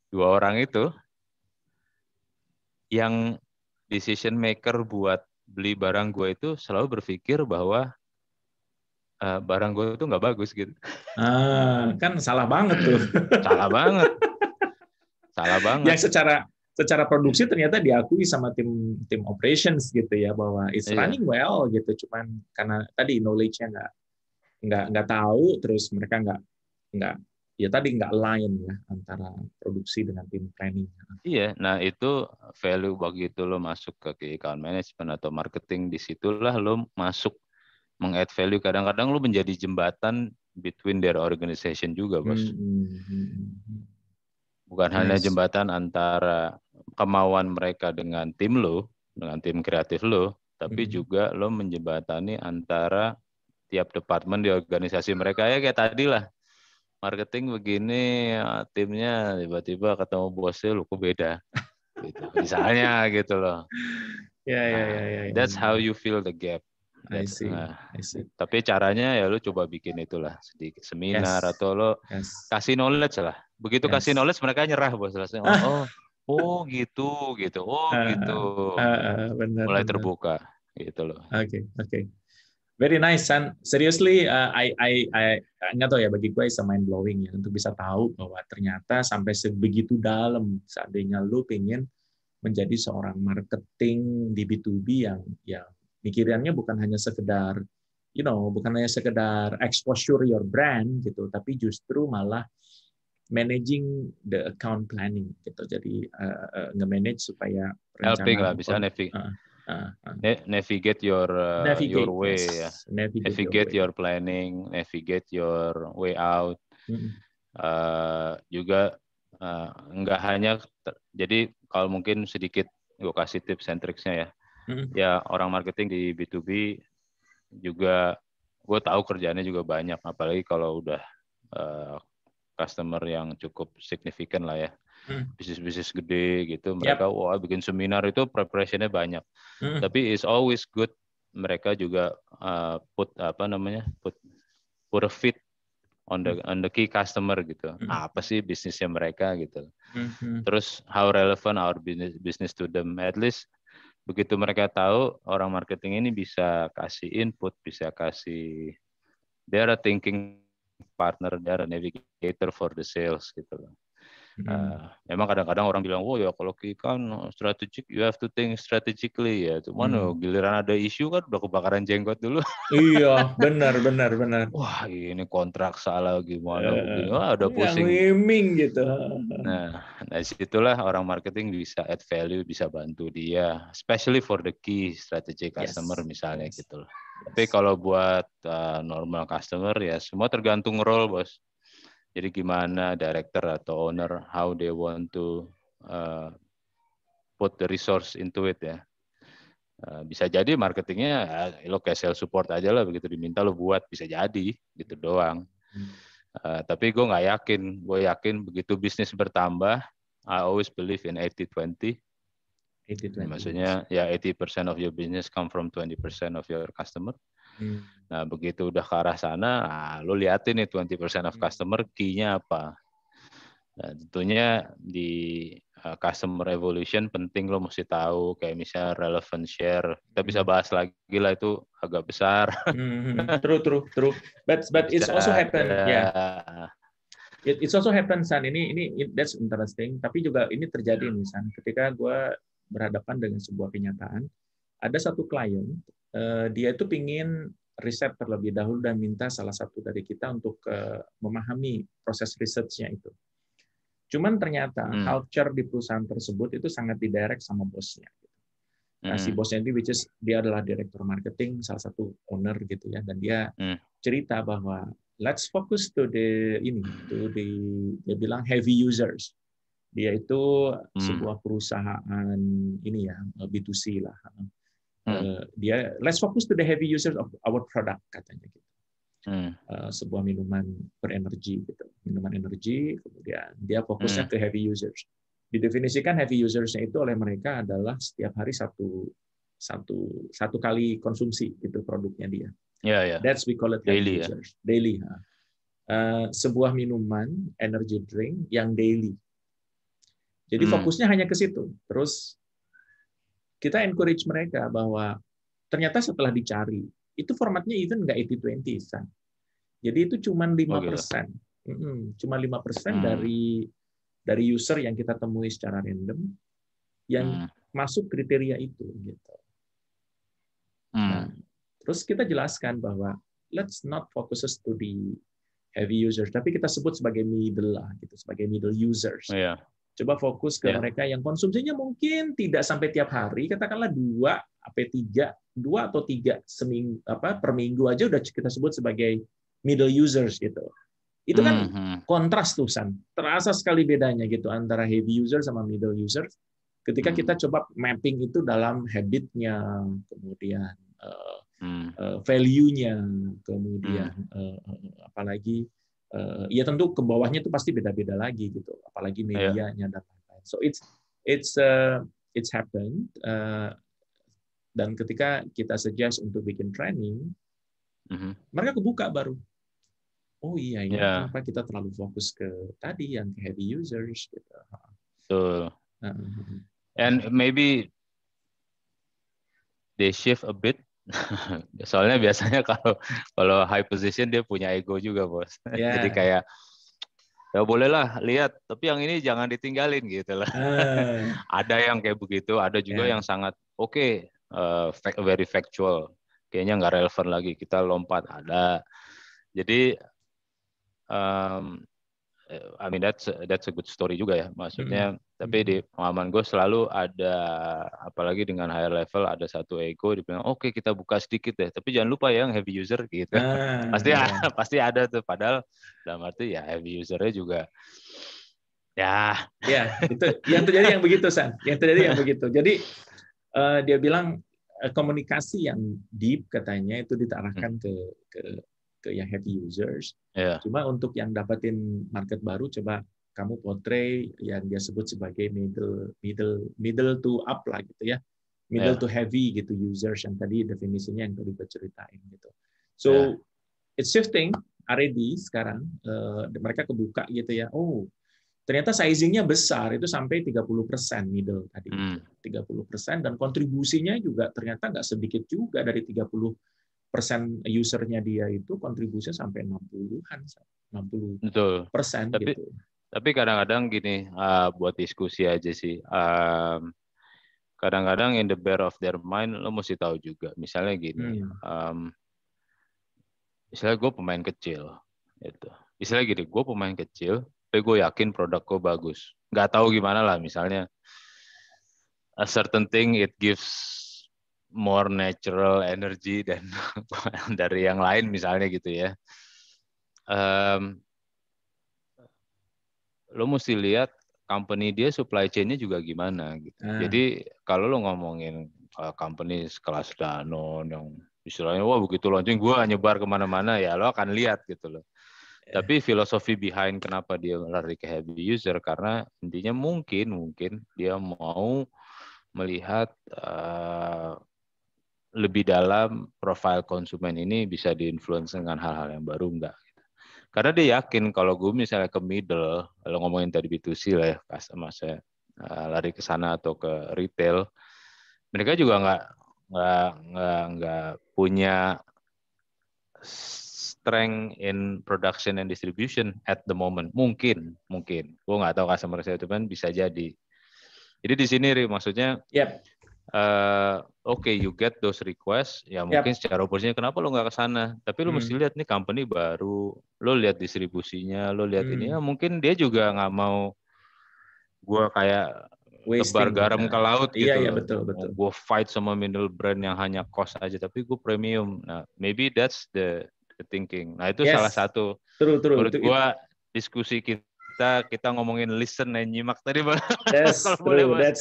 2 orang itu yang decision maker buat beli barang gue itu selalu berpikir bahwa barang gue itu nggak bagus gitu. Kan salah banget tuh. Salah banget. Yang secara produksi ternyata diakui sama tim operations gitu ya, bahwa it's running well gitu, cuman karena tadi knowledge-nya nggak tahu, terus mereka nggak nggak align ya antara produksi dengan tim planning. Iya, nah itu value begitu lo masuk ke key account management atau marketing, disitulah lo masuk meng-add value. Kadang-kadang lo menjadi jembatan between their organization juga, Bos. Bukan hanya jembatan antara kemauan mereka dengan tim lo, dengan tim kreatif lo, tapi juga lo menjembatani antara tiap departemen di organisasi mereka. Ya kayak tadi lah, marketing begini, timnya tiba-tiba ketemu bosnya, lu kok beda. Gitu. Misalnya gitu loh. That's how you fill the gap. I see. Tapi caranya ya lu coba bikin itulah, sedikit seminar atau lo kasih knowledge lah. Begitu kasih knowledge mereka nyerah, Bos. Gitu. Benar, mulai terbuka gitu loh. Oke. Very nice, San. Seriously, I nggak tahu ya, bagi gue it's mind blowing ya, untuk bisa tahu bahwa ternyata sampai sebegitu dalam seandainya lu pengen menjadi seorang marketing di B2B yang mikirannya bukan hanya sekedar exposure your brand gitu, tapi justru malah managing the account planning gitu. Jadi nge-manage supaya helping lah, bisa navigate your way ya. Navigate your planning, navigate your way out. Juga enggak hanya jadi kalau mungkin sedikit gue kasih tips and tricksnya ya. Ya orang marketing di B2B juga gue tahu kerjaannya juga banyak, apalagi kalau udah customer yang cukup signifikan lah ya. Bisnis-bisnis gede gitu, mereka bikin seminar itu preparationnya banyak. Tapi it's always good mereka juga put a fit on the key customer gitu. Apa sih bisnisnya mereka gitu. Terus how relevant our business to them. At least begitu mereka tahu, orang marketing ini bisa kasih input, bisa kasih, they are a thinking partner, they are a navigator for the sales gitu loh. Memang kadang-kadang orang bilang, ya kalau kan strategik, you have to think strategically ya. Cuman giliran ada isu kan udah kebakaran jenggot dulu. Iya, benar. Wah ini kontrak salah gimana begini, udah pusing. Gitu. Nah, disitulah orang marketing bisa add value, bisa bantu dia, especially for the key strategic customer misalnya gitu loh. Tapi kalau buat normal customer ya semua tergantung role, Bos. Jadi gimana director atau owner, how they want to put the resource into it ya. Bisa jadi marketingnya lo kayak sales support aja lah, begitu diminta lo buat, bisa jadi gitu doang. Tapi gue nggak yakin. Gue yakin begitu bisnis bertambah, I always believe in 80-20. 80-20. Maksudnya ya 80% of your business come from 20% of your customer. Nah, begitu udah ke arah sana, lu liatin nih 20% of customer key-nya apa. Nah, tentunya di customer evolution penting lo mesti tahu kayak misalnya relevant share. Kita bisa bahas lagi lah, itu agak besar. True. But it's also happen, yeah. It's also happen, San. Ini that's interesting. Tapi juga ini terjadi nih, San. Ketika gue berhadapan dengan sebuah kenyataan, ada satu klien, dia itu pingin riset terlebih dahulu dan minta salah satu dari kita untuk memahami proses research-nya itu. Cuman ternyata culture di perusahaan tersebut itu sangat didirect sama bosnya. Nah, si bosnya ini, which is dia adalah direktur marketing, salah satu owner gitu ya, dan dia cerita bahwa let's focus to dia bilang heavy users. Dia itu sebuah perusahaan ini ya, B2C lah. Dia let's focus to the heavy users of our product, katanya gitu. Sebuah minuman berenergi gitu, minuman energi, kemudian dia fokusnya ke heavy users. Didefinisikan heavy usersnya itu oleh mereka adalah setiap hari satu kali konsumsi itu produknya dia. That's we call it heavy users. Daily. Sebuah minuman energy drink yang daily. Jadi fokusnya hanya ke situ. Terus kita encourage mereka bahwa ternyata setelah dicari itu formatnya even nggak 80-20, San. Jadi itu cuma 5%. Cuma 5% dari user yang kita temui secara random yang masuk kriteria itu gitu. Nah, terus kita jelaskan bahwa let's not focus to the heavy users, tapi kita sebut sebagai middle lah gitu, sebagai middle users. Coba fokus ke mereka yang konsumsinya mungkin tidak sampai tiap hari, katakanlah 2 atau 3 seminggu per minggu aja udah kita sebut sebagai middle users gitu. Itu kan kontras tuh, San. Terasa sekali bedanya gitu antara heavy user sama middle users. Ketika kita coba mapping itu dalam habit-nya, kemudian value-nya, kemudian apalagi ya tentu ke bawahnya itu pasti beda-beda lagi gitu, apalagi medianya dan lain-lain. So it's happened, dan ketika kita suggest untuk bikin training, mereka kebuka baru. Oh iya ya, kenapa kita terlalu fokus ke tadi yang heavy users gitu. So and maybe they shift a bit. Soalnya biasanya kalau high position dia punya ego juga, bos. Jadi kayak ya bolehlah lihat, tapi yang ini jangan ditinggalin gitu lah. Ada yang kayak begitu, ada juga yang sangat very factual. Kayaknya nggak relevan lagi, kita lompat, ada. Jadi I mean that's a good story juga ya, maksudnya. Tapi di pengalaman gue selalu ada, apalagi dengan higher level, ada satu ego dibilang oke, kita buka sedikit deh, tapi jangan lupa ya yang heavy user gitu. Pasti ada tuh, padahal dalam arti ya heavy usernya juga ya itu yang terjadi yang begitu, San. Yang terjadi yang begitu. Jadi dia bilang komunikasi yang deep katanya itu diarahkan ke yang heavy users. Cuma untuk yang dapatin market baru, coba kamu portray yang dia sebut sebagai middle to up lah gitu ya, middle to heavy gitu users yang tadi definisinya yang tadi gue ceritain gitu. So it's shifting already sekarang, mereka kebuka gitu ya. Oh ternyata sizingnya besar, itu sampai 30% middle tadi, 30%, dan kontribusinya juga ternyata nggak sedikit juga, dari 30% usernya dia itu kontribusinya sampai 60%. Gitu. Tapi kadang-kadang gini, buat diskusi aja sih. Kadang-kadang in the back of their mind lo mesti tahu juga. Misalnya gini, misalnya gue pemain kecil, gitu. Misalnya gini, gue pemain kecil, tapi gue yakin produk gue bagus. Nggak tahu gimana lah, misalnya a certain thing it gives more natural energy dan dari yang lain misalnya gitu ya. Lo mesti lihat company dia supply chain-nya juga gimana gitu. Jadi kalau lo ngomongin company sekelas Danone yang istilahnya wah begitu launching gue nyebar kemana-mana, ya lo akan lihat gitu loh. Tapi filosofi behind kenapa dia lari ke heavy user, karena intinya mungkin dia mau melihat lebih dalam profil konsumen ini bisa diinfluence dengan hal-hal yang baru enggak. Karena dia yakin kalau gue misalnya ke middle, kalau ngomongin tadi B2C lah ya, customer saya lari ke sana atau ke retail, mereka juga nggak punya strength in production and distribution at the moment. Mungkin, gue nggak tahu customer saya itu kan bisa jadi. Jadi di sini maksudnya, okay, you get those requests, ya mungkin secara operasinya kenapa lo nggak ke sana? Tapi lo mesti lihat nih company baru, lo lihat distribusinya, lo lihat ini, ya mungkin dia juga nggak mau gue kayak tebar garam ke laut gitu. Iya, betul. Gue fight sama middle brand yang hanya cost aja, tapi gue premium. Nah, maybe that's the thinking. Nah, itu salah satu. Menurut gue diskusi kita ngomongin listen and nyimak tadi, Bang. That's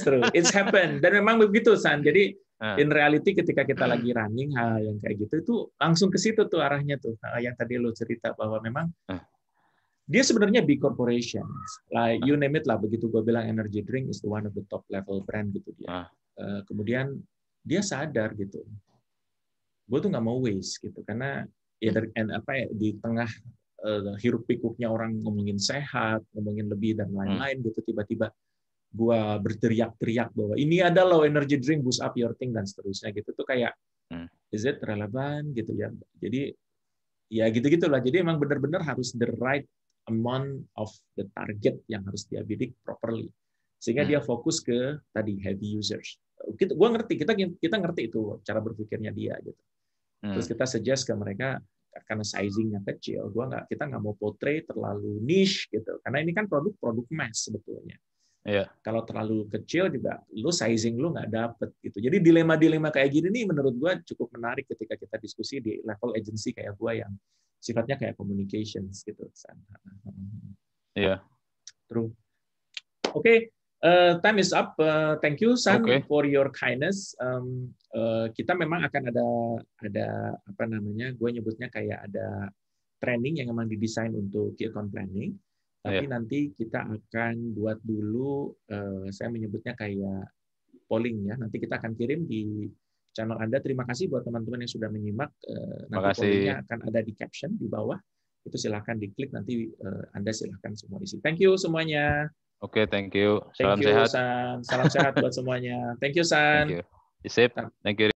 true. It's happened. Dan memang begitu, San. Jadi in reality ketika kita lagi running hal yang kayak gitu, itu langsung ke situ tuh arahnya tuh. Yang tadi lo cerita bahwa memang dia sebenarnya big corporation, like you name it lah. Begitu gue bilang energy drink is the one of the top level brand gitu dia. Kemudian dia sadar gitu, gue tuh nggak mau waste gitu, karena ya di tengah hiruk pikuknya orang ngomongin sehat, ngomongin lebih dan lain-lain gitu, tiba-tiba gue berteriak-teriak bahwa ini ada loh energy drink boost up your thing dan seterusnya gitu, tuh kayak is it relevant gitu ya. Jadi ya gitu-gitulah. Jadi emang benar-benar harus the right amount of the target yang harus dia bidik properly, sehingga dia fokus ke tadi heavy users. Kita ngerti itu cara berpikirnya dia gitu. Terus kita suggest ke mereka, karena sizingnya kecil, kita nggak mau portray terlalu niche gitu, karena ini kan produk mass sebetulnya. Kalau terlalu kecil juga, sizing lu nggak dapet gitu. Jadi dilema kayak gini nih menurut gue cukup menarik ketika kita diskusi di level agency kayak gue yang sifatnya kayak communications gitu. Iya. True. Oke, time is up. Thank you, San, for your kindness. Kita memang akan ada apa namanya? Gue nyebutnya kayak ada training yang memang didesain untuk key account planning. Tapi nanti kita akan buat dulu, saya menyebutnya kayak polling ya. Nanti kita akan kirim di channel Anda. Terima kasih buat teman-teman yang sudah menyimak. Nanti pollingnya akan ada di caption di bawah. Itu silahkan diklik, nanti Anda silahkan semua isi. Thank you semuanya. Oke, thank you. Salam sehat. Salam sehat buat semuanya. Thank you, San. Thank you. Thank you.